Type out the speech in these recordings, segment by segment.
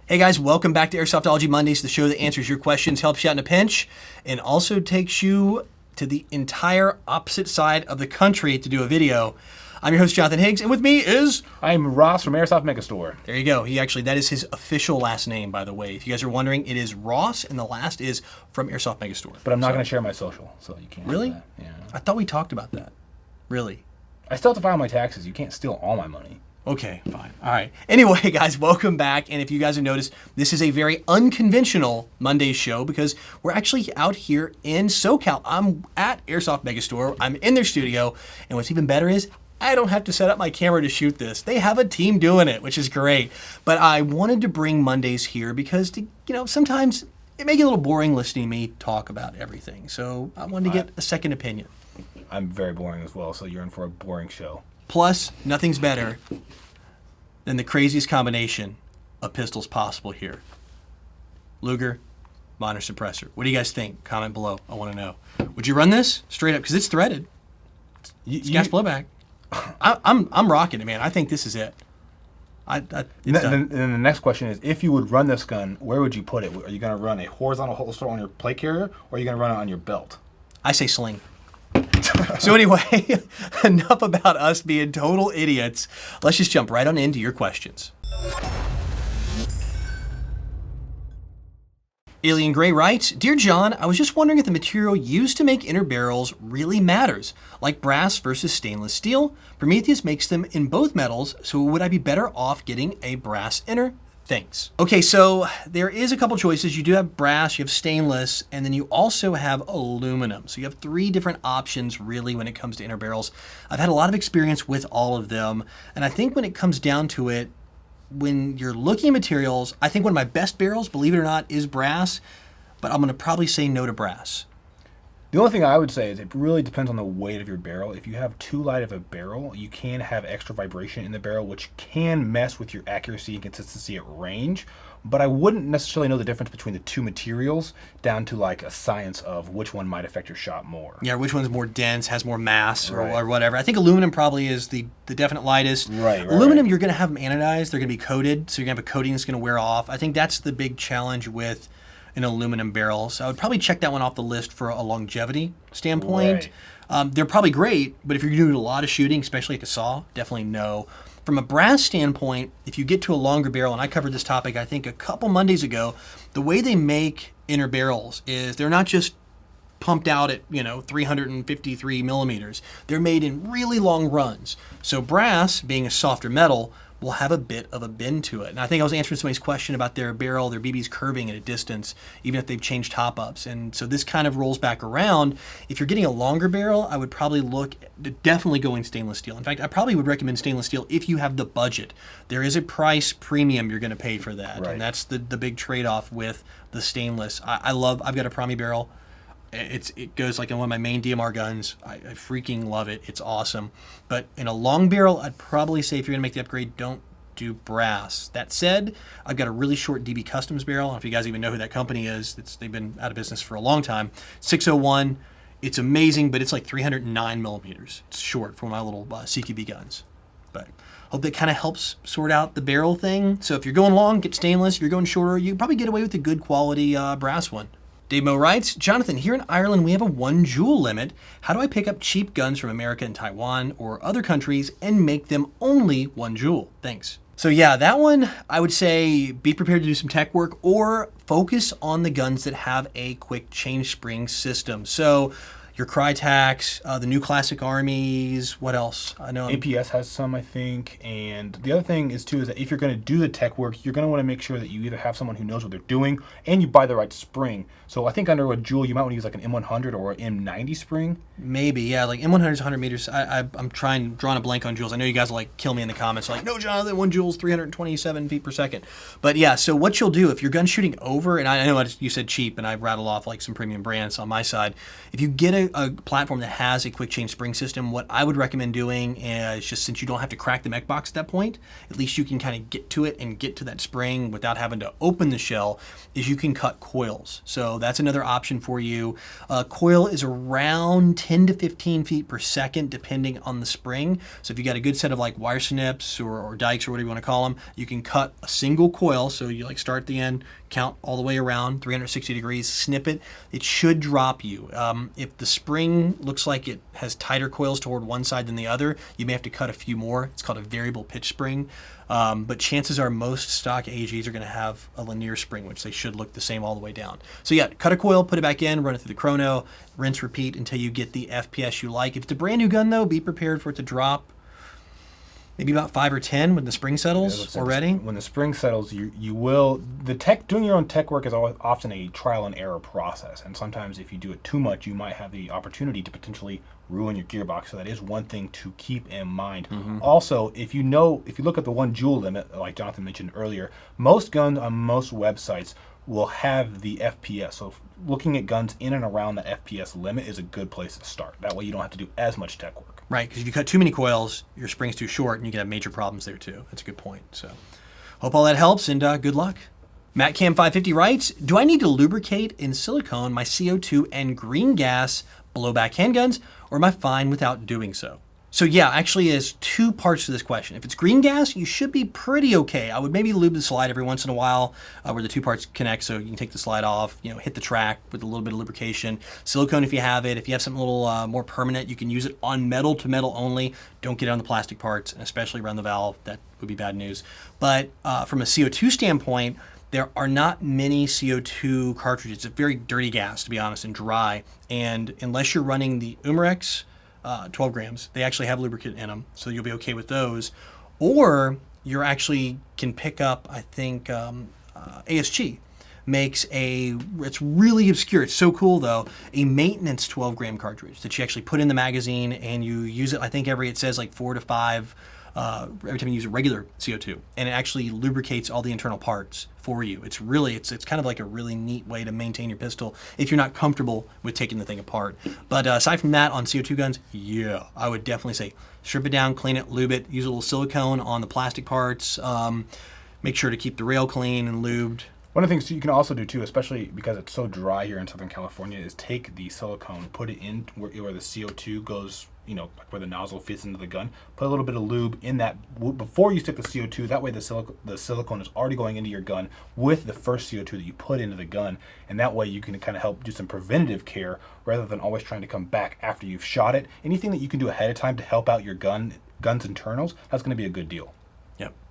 Hey guys, welcome back to Airsoftology Mondays, the show that answers your questions, helps you out in a pinch, and also takes you to the entire opposite side of the country to do a video. I'm your host, Jonathan Higgs, and with me is... I'm Ross from Airsoft Megastore. There you go. That is his official last name, by the way. If you guys are wondering, it is Ross, and the last is from Airsoft Megastore. But I'm not going to share my social, so you can't. Really? Do that. Yeah. I thought we talked about that. Really? I still have to file my taxes. You can't steal all my money. Okay, fine. All right. Anyway, guys, welcome back. And if you guys have noticed, this is a very unconventional Monday show because we're actually out here in SoCal. I'm at Airsoft Megastore. I'm in their studio. And what's even better is I don't have to set up my camera to shoot this. They have a team doing it, which is great. But I wanted to bring Mondays here because, sometimes it may get a little boring listening to me talk about everything. So I wanted to get a second opinion. I'm very boring as well, so you're in for a boring show. Plus, nothing's better than the craziest combination of pistols possible here. Luger, Modern Suppressor. What do you guys think? Comment below. I want to know. Would you run this straight up? Because it's threaded. It's gas blowback. I'm rocking it, man. I think this is it. Then the next question is, if you would run this gun, where would you put it? Are you going to run a horizontal holster on your plate carrier, or are you going to run it on your belt? I say sling. So anyway, enough about us being total idiots. Let's just jump right on into your questions. Alien Gray writes, Dear John, I was just wondering if the material used to make inner barrels really matters, like brass versus stainless steel. Prometheus makes them in both metals, so would I be better off getting a brass inner? Thanks. Okay, so there is a couple choices. You do have brass, you have stainless, and then you also have aluminum. So you have three different options really when it comes to inner barrels. I've had a lot of experience with all of them, and I think when it comes down to it, when you're looking at materials, I think one of my best barrels, believe it or not, is brass, but I'm gonna probably say no to brass. The only thing I would say is it really depends on the weight of your barrel. If you have too light of a barrel, you can have extra vibration in the barrel, which can mess with your accuracy and consistency at range. But I wouldn't necessarily know the difference between the two materials down to like a science of which one might affect your shot more. Yeah, which one's more dense, has more mass, Right. or whatever. I think aluminum probably is the definite lightest. Right. Aluminum, you're gonna have them anodized. They're gonna be coated, so you're gonna have a coating that's gonna wear off. I think that's the big challenge with an aluminum barrel. So I would probably check that one off the list for a longevity standpoint. Right. They're probably great, but if you're doing a lot of shooting, especially like a saw, definitely no. From a brass standpoint, if you get to a longer barrel, and I covered this topic I think a couple Mondays ago, the way they make inner barrels is they're not just pumped out at 353 millimeters. They're made in really long runs. So brass, being a softer metal, will have a bit of a bend to it. And I think I was answering somebody's question about their barrel, their BB's curving at a distance, even if they've changed top-ups. And so this kind of rolls back around. If you're getting a longer barrel, I would probably look at definitely going stainless steel. In fact, I probably would recommend stainless steel if you have the budget. There is a price premium you're going to pay for that. Right. And that's the big trade-off with the stainless. I've got a Promi barrel. It goes like in one of my main DMR guns. I freaking love it. It's awesome. But in a long barrel, I'd probably say if you're gonna make the upgrade, don't do brass. That said, I've got a really short DB Customs barrel. I don't know if you guys even know who that company is. They've been out of business for a long time. 601. It's amazing, but it's like 309 millimeters. It's short for my little CQB guns. But hope that kind of helps sort out the barrel thing. So if you're going long, get stainless. If you're going shorter, you can probably get away with a good quality brass one. Dave Mo writes, Jonathan, here in Ireland we have a 1 joule limit. How do I pick up cheap guns from America and Taiwan or other countries and make them only 1 joule? Thanks. So yeah, that one, I would say be prepared to do some tech work or focus on the guns that have a quick change spring system. So your Crytacs, the new Classic Armies, what else? I know APS has some, I think. And the other thing is too is that if you're going to do the tech work, you're going to want to make sure that you either have someone who knows what they're doing and you buy the right spring. So I think under a joule, you might want to use like an M100 or an M90 spring. Maybe, yeah, like M100 is 100 meters. I'm drawing a blank on joules. I know you guys will like kill me in the comments. Like, no, Jonathan, 1 joule is 327 feet per second. But yeah, so what you'll do if your gun's shooting over, and I know you said cheap, and I rattle off like some premium brands on my side. If you get a platform that has a quick change spring system, what I would recommend doing is just, since you don't have to crack the mech box at that point, at least you can kind of get to it and get to that spring without having to open the shell, is you can cut coils. So that's another option for you. Coil is around 10 to 15 feet per second, depending on the spring. So if you got a good set of like wire snips or dikes or whatever you want to call them, you can cut a single coil. So you like start at the end, count all the way around 360 degrees, snip it. It should drop you. If the spring looks like it has tighter coils toward one side than the other, you may have to cut a few more. It's called a variable pitch spring. But chances are most stock AGs are going to have a linear spring, which they should look the same all the way down. So yeah, cut a coil, put it back in, run it through the chrono, rinse, repeat until you get the FPS you like. If it's a brand new gun though, be prepared for it to drop maybe about 5 or 10 when the spring settles already. When the spring settles, you will, doing your own tech work is often a trial and error process. And sometimes if you do it too much, you might have the opportunity to potentially ruin your gearbox. So that is one thing to keep in mind. Also, if you look at the 1 joule limit, like Jonathan mentioned earlier, most guns on most websites will have the FPS. So looking at guns in and around the FPS limit is a good place to start. That way you don't have to do as much tech work. Right, because if you cut too many coils, your spring's too short, and you can have major problems there too. That's a good point. So, hope all that helps, and good luck. MattCam550 writes, do I need to lubricate in silicone my CO2 and green gas blowback handguns, or am I fine without doing so? So yeah, actually there's 2 parts to this question. If it's green gas, you should be pretty okay. I would maybe lube the slide every once in a while where the 2 parts connect, so you can take the slide off, hit the track with a little bit of lubrication. Silicone if you have it. If you have something a little more permanent, you can use it on metal to metal only. Don't get it on the plastic parts, and especially around the valve. That would be bad news. But from a CO2 standpoint, there are not many CO2 cartridges. It's a very dirty gas, to be honest, and dry. And unless you're running the Umarex 12 grams, they actually have lubricant in them, so you'll be okay with those. Or you actually can pick up, I think, ASG makes it's really obscure. It's so cool though, a maintenance 12 gram cartridge that you actually put in the magazine and you use it, I think it says like 4 to 5 every time you use a regular CO2, and it actually lubricates all the internal parts for you. It's kind of like a really neat way to maintain your pistol if you're not comfortable with taking the thing apart. But aside from that, on CO2 guns, yeah, I would definitely say strip it down, clean it, lube it, use a little silicone on the plastic parts. Make sure to keep the rail clean and lubed. One of the things you can also do too, especially because it's so dry here in Southern California, is take the silicone, put it in where the CO2 goes, like where the nozzle fits into the gun. Put a little bit of lube in that before you stick the CO2. That way the silicone is already going into your gun with the first CO2 that you put into the gun. And that way you can kind of help do some preventative care rather than always trying to come back after you've shot it. Anything that you can do ahead of time to help out your gun's internals, that's going to be a good deal.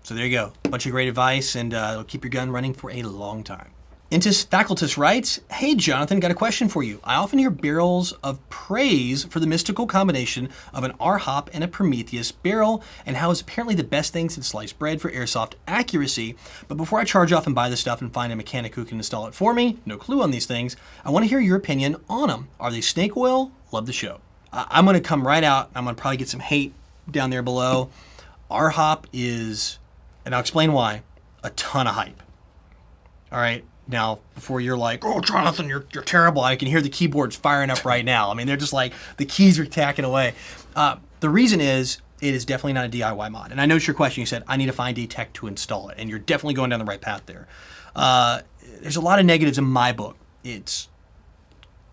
So there you go. A bunch of great advice, and it'll keep your gun running for a long time. Intis Facultus writes, hey Jonathan, got a question for you. I often hear barrels of praise for the mystical combination of an R-Hop and a Prometheus barrel, and how it's apparently the best thing since sliced bread for airsoft accuracy. But before I charge off and buy the stuff and find a mechanic who can install it for me, no clue on these things, I want to hear your opinion on them. Are they snake oil? Love the show. I'm going to come right out. I'm going to probably get some hate down there below. R-Hop is... and I'll explain why, a ton of hype. All right, now, before you're like, oh, Jonathan, you're terrible, I can hear the keyboards firing up right now. I mean, they're just like, the keys are tacking away. The reason is, it is definitely not a DIY mod. And I noticed your question, you said, I need to find a tech to install it. And you're definitely going down the right path there. There's a lot of negatives in my book. It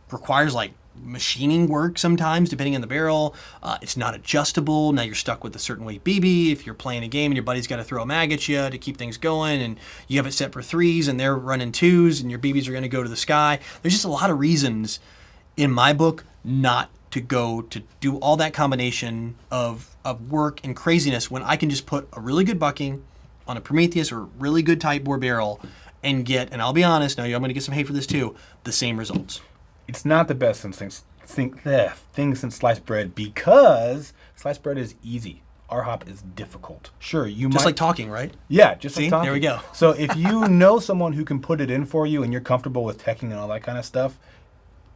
requires like machining work sometimes, depending on the barrel. It's not adjustable. Now you're stuck with a certain weight BB. If you're playing a game and your buddy's got to throw a mag at you to keep things going, and you have it set for 3s and they're running 2s and your BBs are going to go to the sky. There's just a lot of reasons in my book not to go to do all that combination of work and craziness when I can just put a really good bucking on a Prometheus or a really good Tightbore barrel and get, and I'll be honest, now I'm going to get some hate for this too, the same results. It's not the best thing since sliced bread, because sliced bread is easy. R-Hop is difficult. Sure, you just like talking, right? Yeah, just See? like talking. There we go. So if you know someone who can put it in for you and you're comfortable with teching and all that kind of stuff,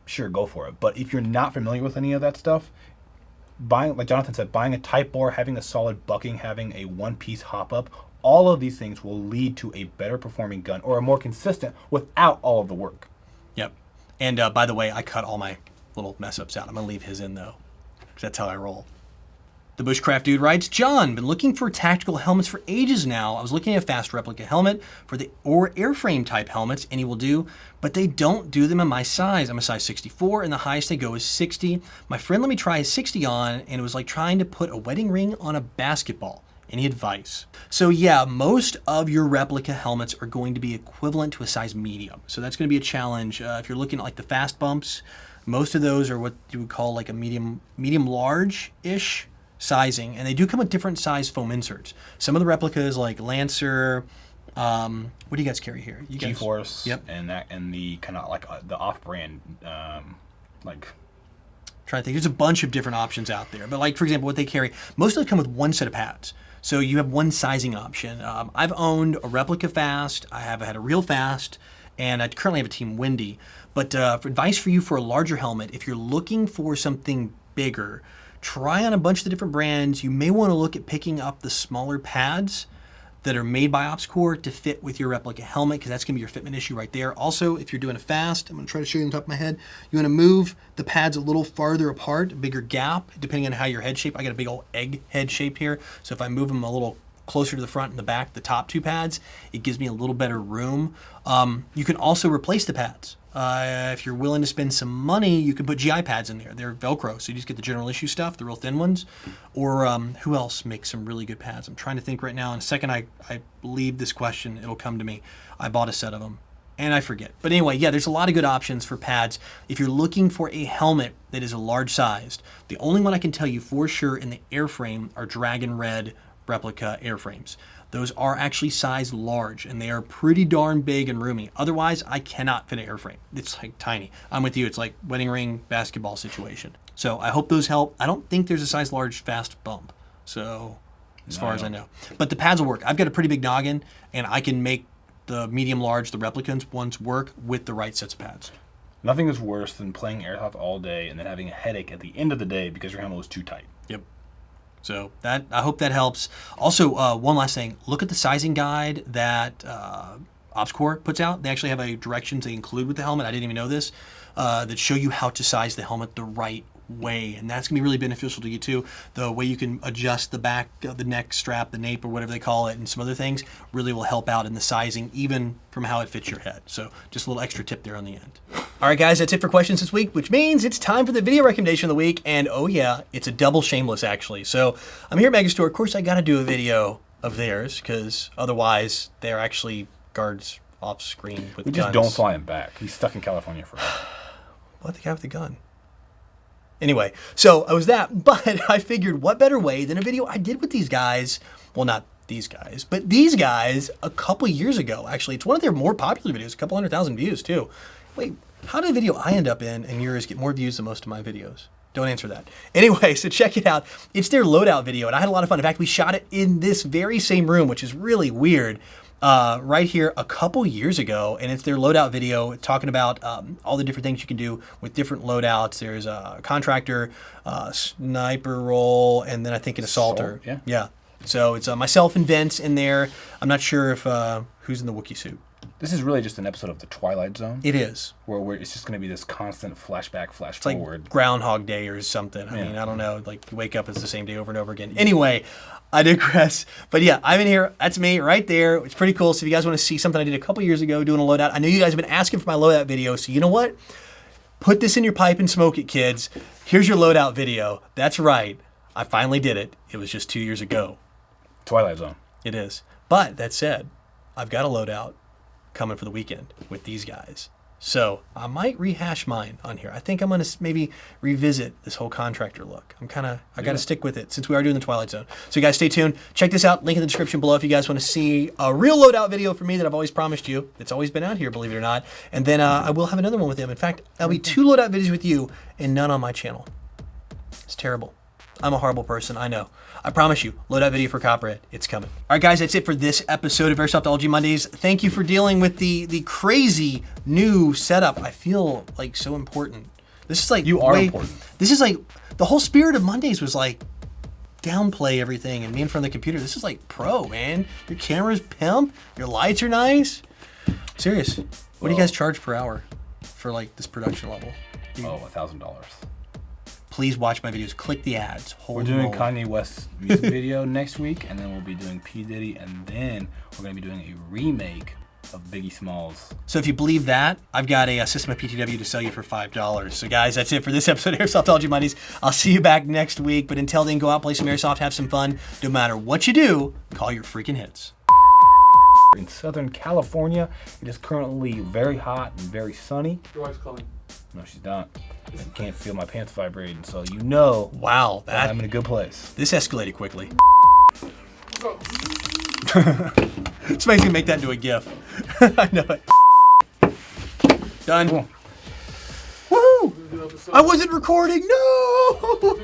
sure, go for it. But if you're not familiar with any of that stuff, buying, like Jonathan said, buying a Tightbore, having a solid bucking, having a one-piece hop-up, all of these things will lead to a better performing gun or a more consistent without all of the work. Yep. And by the way, I cut all my little mess ups out. I'm gonna leave his in though, because that's how I roll. The Bushcraft dude writes, John, been looking for tactical helmets for ages now. I was looking at a fast replica helmet or airframe type helmets, any will do, but they don't do them in my size. I'm a size 64 and the highest they go is 60. My friend let me try a 60 on and it was like trying to put a wedding ring on a basketball. Any advice? So yeah, most of your replica helmets are going to be equivalent to a size medium. So that's going to be a challenge. If you're looking at like the fast bumps, most of those are what you would call like a medium large-ish sizing, and they do come with different size foam inserts. Some of the replicas like Lancer, what do you guys carry here? G-Force, yep. and the kind of like the off-brand, like. Trying to think, there's a bunch of different options out there, but like for example, what they carry, most of them come with one set of pads. So you have one sizing option. I've owned a replica fast, I have had a real fast, and I currently have a Team Windy. But for advice for you for a larger helmet, if you're looking for something bigger, try on a bunch of the different brands. You may want to look at picking up the smaller pads that are made by OpsCore to fit with your replica helmet, because that's going to be your fitment issue right there. Also, if you're doing a fast, I'm going to try to show you on top of my head, you want to move the pads a little farther apart, a bigger gap, depending on how your head shape. I got a big old egg head shape here, so if I move them a little closer to the front and the back, the top two pads, it gives me a little better room. You can also replace the pads. If you're willing to spend some money, you can put GI pads in there. They're Velcro, so you just get the general issue stuff, the real thin ones. Or who else makes some really good pads? I'm trying to think right now. In a second I leave this question, it'll come to me. I bought a set of them, and I forget. But anyway, yeah, there's a lot of good options for pads. If you're looking for a helmet that is a large sized, the only one I can tell you for sure in the airframe are Dragon Red replica airframes. Those are actually sized large, and they are pretty darn big and roomy. Otherwise, I cannot fit an airframe. It's like tiny. I'm with you. It's like wedding ring basketball situation. So I hope those help. I don't think there's a size large fast bump. So as far as I know. But the pads will work. I've got a pretty big noggin, and I can make the medium large, the replicants ones work with the right sets of pads. Nothing is worse than playing Airsoft all day and then having a headache at the end of the day because your helmet was too tight. Yep. So that, I hope that helps. Also, one last thing, look at the sizing guide that OpsCore puts out. They actually have a directions they include with the helmet. I didn't even know this, that show you how to size the helmet the right way, and that's gonna be really beneficial to you too. The way you can adjust the back, the neck strap, the nape, or whatever they call it, and some other things really will help out in the sizing, even from how it fits your head. So just a little extra tip there on the end. All right, guys, that's it for questions this week, which means it's time for the video recommendation of the week. And oh yeah, it's a double shameless actually. So I'm here at Megastore. Of course, I got to do a video of theirs because otherwise they're actually guards off screen with guns. We just don't fly him back. He's stuck in California forever. What, the guy with the gun? Anyway, so I was that, but I figured what better way than a video I did with these guys. Well, not these guys, but these guys a couple years ago, actually. It's one of their more popular videos, a couple 100,000 views too. Wait, how did a video I end up in and yours get more views than most of my videos? Don't answer that. Anyway, so check it out. It's their loadout video, and I had a lot of fun. In fact, we shot it in this very same room, which is really weird, right here a couple years ago, and it's their loadout video talking about all the different things you can do with different loadouts. There's a contractor, sniper role, and then I think an assaulter. Yeah. So it's myself and Vince in there. I'm not sure if who's in the Wookiee suit. This is really just an episode of The Twilight Zone. It is. Where it's just going to be this constant flashback, flash it's forward. Like Groundhog Day or something. I mean, I don't know. Like, you wake up, it's the same day over and over again. Anyway, I digress. But yeah, I'm in here. That's me right there. It's pretty cool. So if you guys want to see something I did a couple years ago doing a loadout, I know you guys have been asking for my loadout video. So you know what? Put this in your pipe and smoke it, kids. Here's your loadout video. That's right. I finally did it. It was just 2 years ago. Twilight Zone. It is. But that said, I've got a loadout coming for the weekend with these guys. So I might rehash mine on here. I think I'm going to maybe revisit this whole contractor look. I got to stick with it since we are doing the Twilight Zone. So you guys stay tuned. Check this out. Link in the description below if you guys want to see a real loadout video from me that I've always promised you. It's always been out here, believe it or not. And then I will have another one with him. In fact, there'll be 2 loadout videos with you and none on my channel. It's terrible. I'm a horrible person, I know. I promise you, loadout video for Copperhead, it's coming. All right, guys, that's it for this episode of Airsoftology Mondays. Thank you for dealing with the crazy new setup. I feel like so important. This is like you are important. This is like the whole spirit of Mondays was like downplay everything and me in front of the computer. This is like pro, man. Your camera's pimp. Your lights are nice. Serious. What do you guys charge per hour for like this production level? Oh, $1,000. Please watch my videos. Click the ads. We're doing Kanye West's music video next week, and then we'll be doing P. Diddy, and then we're going to be doing a remake of Biggie Smalls. So if you believe that, I've got a system of PTW to sell you for $5. So guys, that's it for this episode of Airsoftology Mondays. I'll see you back next week. But until then, go out, play some Airsoft, have some fun. No matter what you do, call your freaking hits. In Southern California, it is currently very hot and very sunny. Your wife's calling. No, she's not. I can't feel my pants vibrating, so you know Wow, that I'm in a good place. This escalated quickly. Somebody's gonna make that into a GIF. I know it. Done. Cool. Woohoo! I wasn't recording. No!